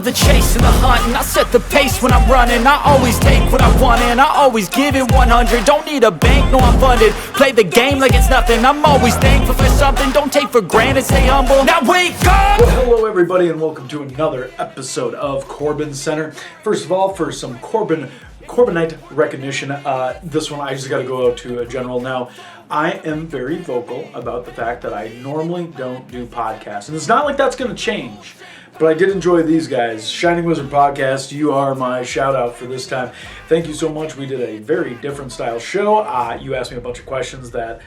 the chase and the hunt, and I set the pace when I'm running. I always take what I want and I always give it 100. Don't need a bank, no I'm funded. Play the game like it's nothing. I'm always thankful for something. Don't take for granted, stay humble. Now wake up! Well, hello everybody and welcome to another episode of CorbinCenter. First of all, for some Corbinite recognition, this one I just got to go out to a general now. I am very vocal about the fact that I normally don't do podcasts, and it's not like that's going to change, but I did enjoy these guys. Shining Wizard Podcast, you are my shout out for this time. Thank you so much. We did a very different style show. You asked me a bunch of questions that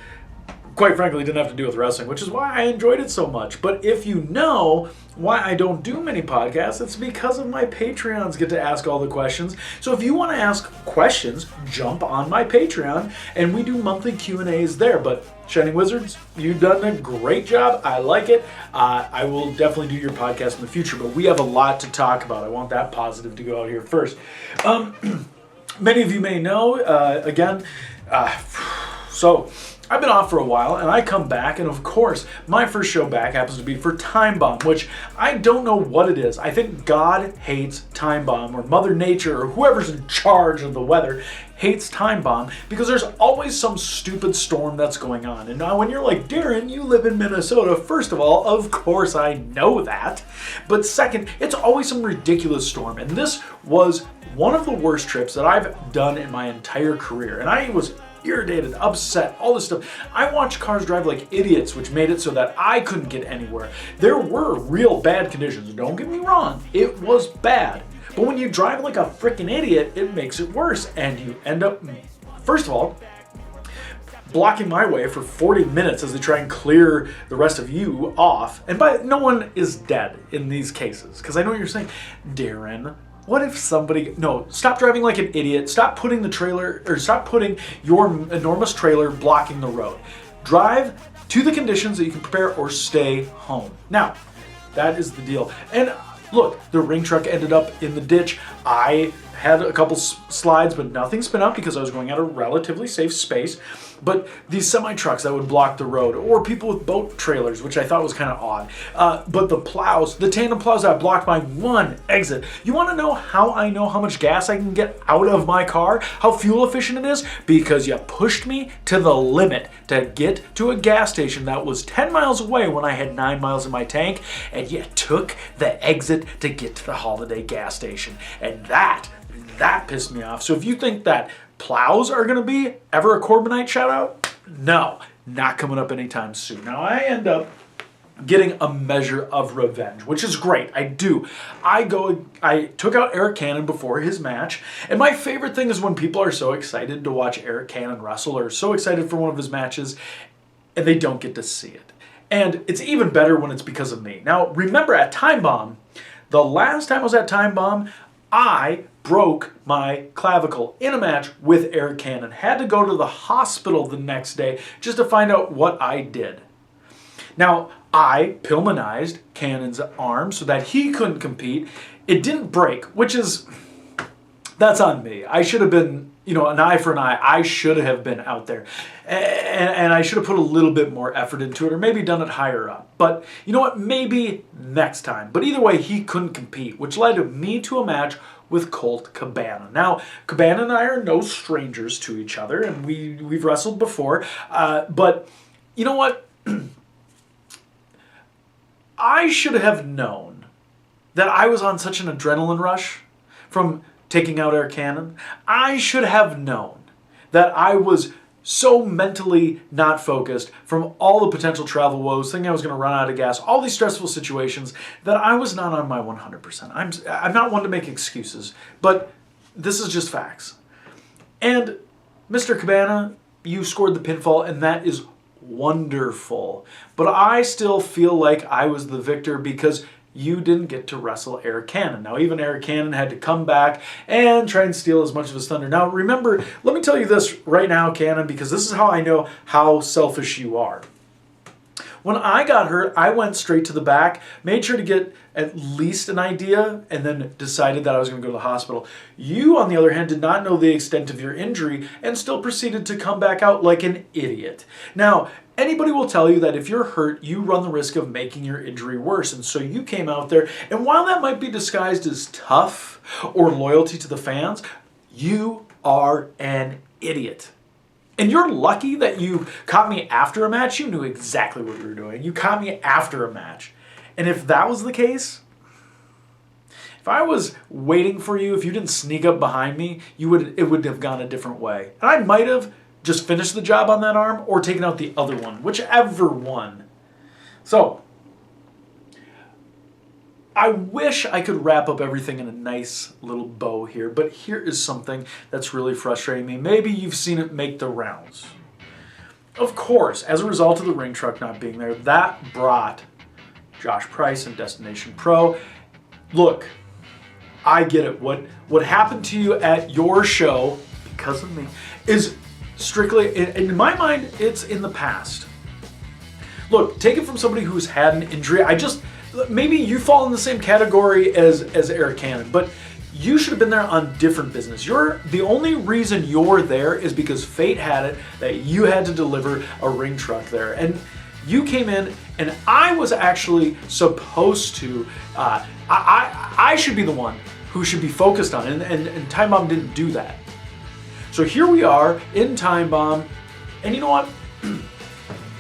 quite frankly didn't have to do with wrestling, which is why I enjoyed it so much. But if you know why I don't do many podcasts, it's because of my Patreons get to ask all the questions. So if you want to ask questions, jump on my Patreon and we do monthly Q&As there. But Shining Wizards, you've done a great job. I like it. I will definitely do your podcast in the future, but we have a lot to talk about. I want that positive to go out here first. Many of you may know, so I've been off for a while, and I come back, and of course, my first show back happens to be for Timebomb, which I don't know what it is. I think God hates Timebomb, or Mother Nature, or whoever's in charge of the weather hates Timebomb, because there's always some stupid storm that's going on. And now when you're like, Darin, you live in Minnesota, first of all, of course I know that. But second, it's always some ridiculous storm. And this was one of the worst trips that I've done in my entire career. And I was irritated, upset, all this stuff. I watched cars drive like idiots, which made it so that I couldn't get anywhere. There were real bad conditions, don't get me wrong, it was bad. But when you drive like a freaking idiot, it makes it worse, and you end up, first of all, blocking my way for 40 minutes as they try and clear the rest of you off. And no one is dead in these cases, because I know what you're saying, Darin, what if somebody, no, stop driving like an idiot. Stop putting your enormous trailer blocking the road. Drive to the conditions that you can prepare or stay home. Now, that is the deal. And look, the ring truck ended up in the ditch. I had a couple slides, but nothing spin up because I was going at a relatively safe space. But these semi-trucks that would block the road, or people with boat trailers, which I thought was kind of odd. But the tandem plows that blocked my one exit. You want to know how I know how much gas I can get out of my car? How fuel efficient it is? Because you pushed me to the limit to get to a gas station that was 10 miles away when I had 9 miles in my tank, and you took the exit to get to the Holiday gas station. And that pissed me off. So if you think that plows are going to be ever a Corbinite shout out, no, not coming up anytime soon. Now I end up getting a measure of revenge, which is great. I do. I took out Eric Cannon before his match, and my favorite thing is when people are so excited to watch Eric Cannon wrestle, or so excited for one of his matches, and they don't get to see it. And it's even better when it's because of me. Now remember, at Timebomb, the last time I was at Timebomb, I broke my clavicle in a match with Eric Cannon. Had to go to the hospital the next day just to find out what I did. Now, I Pillmanized Cannon's arm so that he couldn't compete. It didn't break, that's on me. I should have been, an eye for an eye. I should have been out there. And I should have put a little bit more effort into it, or maybe done it higher up. But you know what? Maybe next time. But either way, he couldn't compete, which led me to a match with Colt Cabana. Now, Cabana and I are no strangers to each other, and we've wrestled before. But you know what? I should have known that I was on such an adrenaline rush from taking out Eric Cannon. I should have known that I was so mentally not focused from all the potential travel woes, thinking I was going to run out of gas, all these stressful situations, that I was not on my 100%. I'm not one to make excuses, but this is just facts. And Mr. Cabana, you scored the pinfall, and that is wonderful. But I still feel like I was the victor because you didn't get to wrestle Eric Cannon. Now, even Eric Cannon had to come back and try and steal as much of his thunder. Now, remember, let me tell you this right now, Cannon, because this is how I know how selfish you are. When I got hurt, I went straight to the back, made sure to get at least an idea, and then decided that I was going to go to the hospital. You, on the other hand, did not know the extent of your injury and still proceeded to come back out like an idiot. Now, Anybody will tell you that if you're hurt, you run the risk of making your injury worse. And so you came out there, and while that might be disguised as tough or loyalty to the fans, you are an idiot. And you're lucky that you caught me after a match. You knew exactly what you were doing. You caught me after a match. And if that was the case, if I was waiting for you, if you didn't sneak up behind me, it would have gone a different way. And I might have just finished the job on that arm or taken out the other one, whichever one. So, I wish I could wrap up everything in a nice little bow here, but here is something that's really frustrating me. Maybe you've seen it make the rounds. Of course, as a result of the ring truck not being there, that brought Josh Price and Destination Pro. Look, I get it. What happened to you at your show, because of me, is strictly, in my mind, it's in the past. Look, take it from somebody who's had an injury. Maybe you fall in the same category as Eric Cannon, but you should have been there on different business. The only reason you're there is because fate had it that you had to deliver a ring truck there. And you came in, and I was actually supposed to, I should be the one who should be focused on it, and Time Bomb didn't do that. So here we are in Time Bomb, and you know what?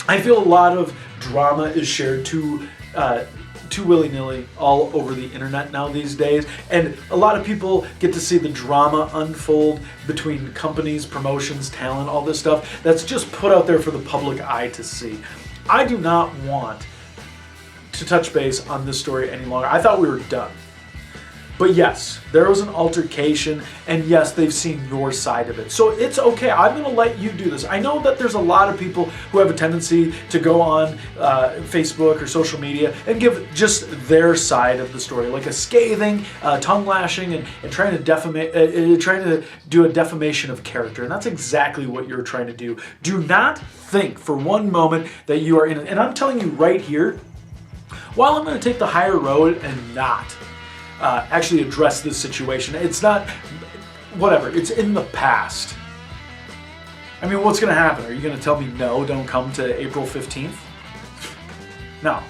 I feel a lot of drama is shared too willy-nilly all over the internet now these days, and a lot of people get to see the drama unfold between companies, promotions, talent, all this stuff that's just put out there for the public eye to see. I do not want to touch base on this story any longer. I thought we were done. But yes, there was an altercation, and yes, they've seen your side of it. So it's okay. I'm going to let you do this. I know that there's a lot of people who have a tendency to go on Facebook or social media and give just their side of the story, like a scathing, tongue lashing, and trying to do a defamation of character. And that's exactly what you're trying to do. Do not think for one moment that you are in it. And I'm telling you right here, while I'm going to take the higher road and not actually address this situation. It's not, whatever, it's in the past. I mean, what's going to happen? Are you going to tell me no, don't come to April 15th? No.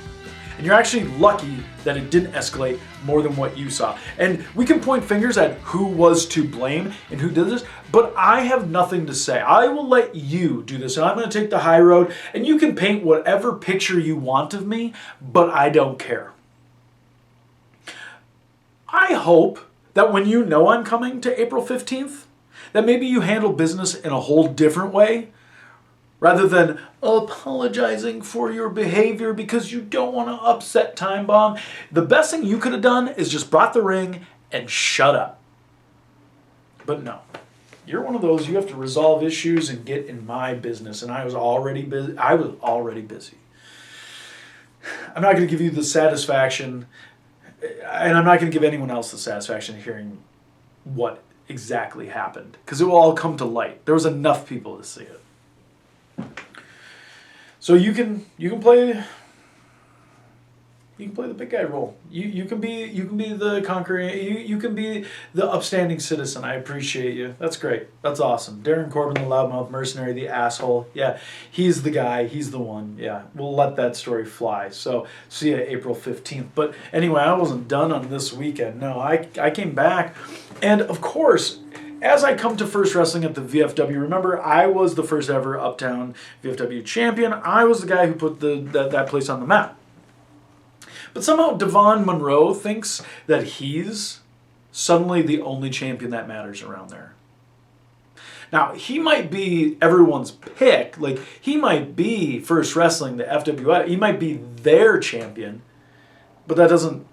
And you're actually lucky that it didn't escalate more than what you saw. And we can point fingers at who was to blame and who did this, but I have nothing to say. I will let you do this, and I'm going to take the high road, and you can paint whatever picture you want of me, but I don't care. I hope that when you know I'm coming to April 15th, that maybe you handle business in a whole different way, rather than apologizing for your behavior because you don't want to upset Time Bomb. The best thing you could have done is just brought the ring and shut up. But no, you're one of those, you have to resolve issues and get in my business, and I was already busy. I'm not going to give you the satisfaction, and I'm not going to give anyone else the satisfaction of hearing what exactly happened, because it will all come to light. There was enough people to see it. So you can play the big guy role. You can be the conquering. You can be the upstanding citizen. I appreciate you. That's great. That's awesome. Darin Corbin, the loudmouth mercenary, the asshole. Yeah, he's the guy. He's the one. Yeah, we'll let that story fly. So see you April 15th. But anyway, I wasn't done on this weekend. No, I came back, and of course, as I come to First Wrestling at the VFW, remember, I was the first ever Uptown VFW champion. I was the guy who put that place on the map. But somehow Devon Monroe thinks that he's suddenly the only champion that matters around there. Now, he might be everyone's pick. Like, he might be First Wrestling, the FWF. He might be their champion. But that doesn't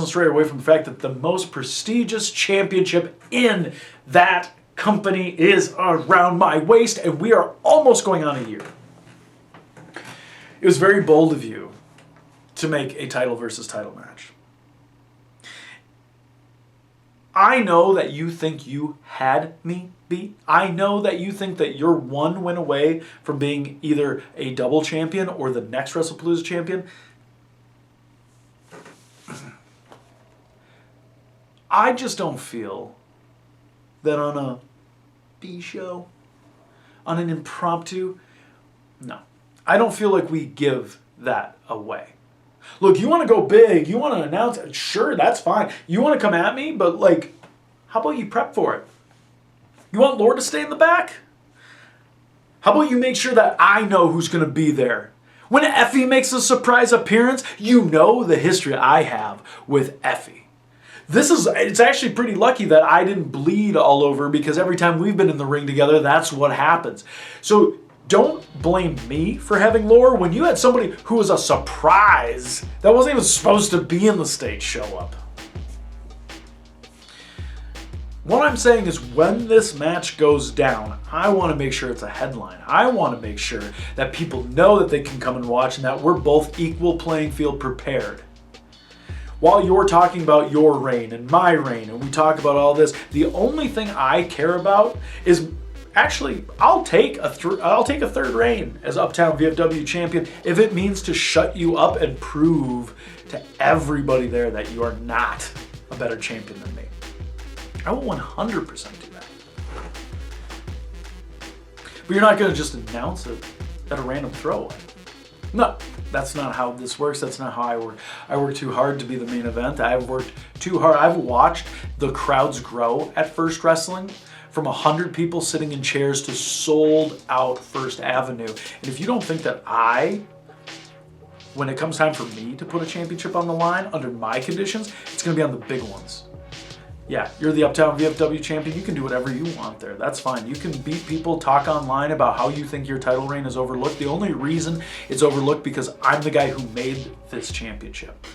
stray away from the fact that the most prestigious championship in that company is around my waist, and we are almost going on a year. It was very bold of you to make a title versus title match. I know that you think you had me beat. I know that you think that you're one win away from being either a double champion or the next WrestlePalooza champion. I just don't feel that on a B show, on an impromptu, no. I don't feel like we give that away. Look, you want to go big, you want to announce it, sure, that's fine. You want to come at me, but like, how about you prep for it? You want Lord to stay in the back? How about you make sure that I know who's going to be there? When Effie makes a surprise appearance, you know the history I have with Effie. It's actually pretty lucky that I didn't bleed all over, because every time we've been in the ring together, that's what happens. So don't blame me for having lore when you had somebody who was a surprise that wasn't even supposed to be in the stage show up. What I'm saying is, when this match goes down, I want to make sure it's a headline. I want to make sure that people know that they can come and watch and that we're both equal playing field prepared. While you're talking about your reign and my reign, and we talk about all this, the only thing I care about is, actually, I'll take a third reign as Uptown VFW champion if it means to shut you up and prove to everybody there that you are not a better champion than me. I will 100% do that. But you're not going to just announce it at a random throwaway. No, that's not how this works. That's not how I work. I work too hard to be the main event. I've worked too hard. I've watched the crowds grow at First Wrestling from 100 people sitting in chairs to sold out First Avenue. And if you don't think that when it comes time for me to put a championship on the line under my conditions, it's going to be on the big ones. Yeah, you're the Uptown VFW champion. You can do whatever you want there. That's fine. You can beat people, talk online about how you think your title reign is overlooked. The only reason it's overlooked because I'm the guy who made this championship.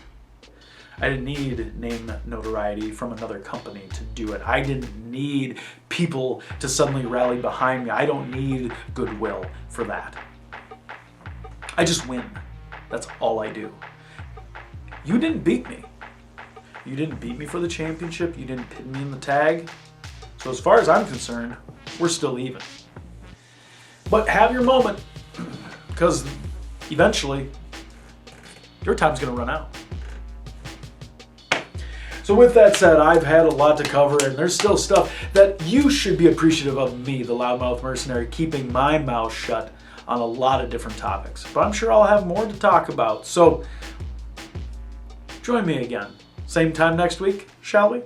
I didn't need name notoriety from another company to do it. I didn't need people to suddenly rally behind me. I don't need goodwill for that. I just win. That's all I do. You didn't beat me. You didn't beat me for the championship. You didn't pin me in the tag. So as far as I'm concerned, we're still even. But have your moment, because eventually your time's going to run out. So with that said, I've had a lot to cover, and there's still stuff that you should be appreciative of me, the Loudmouth Mercenary, keeping my mouth shut on a lot of different topics. But I'm sure I'll have more to talk about. So join me again. Same time next week, shall we?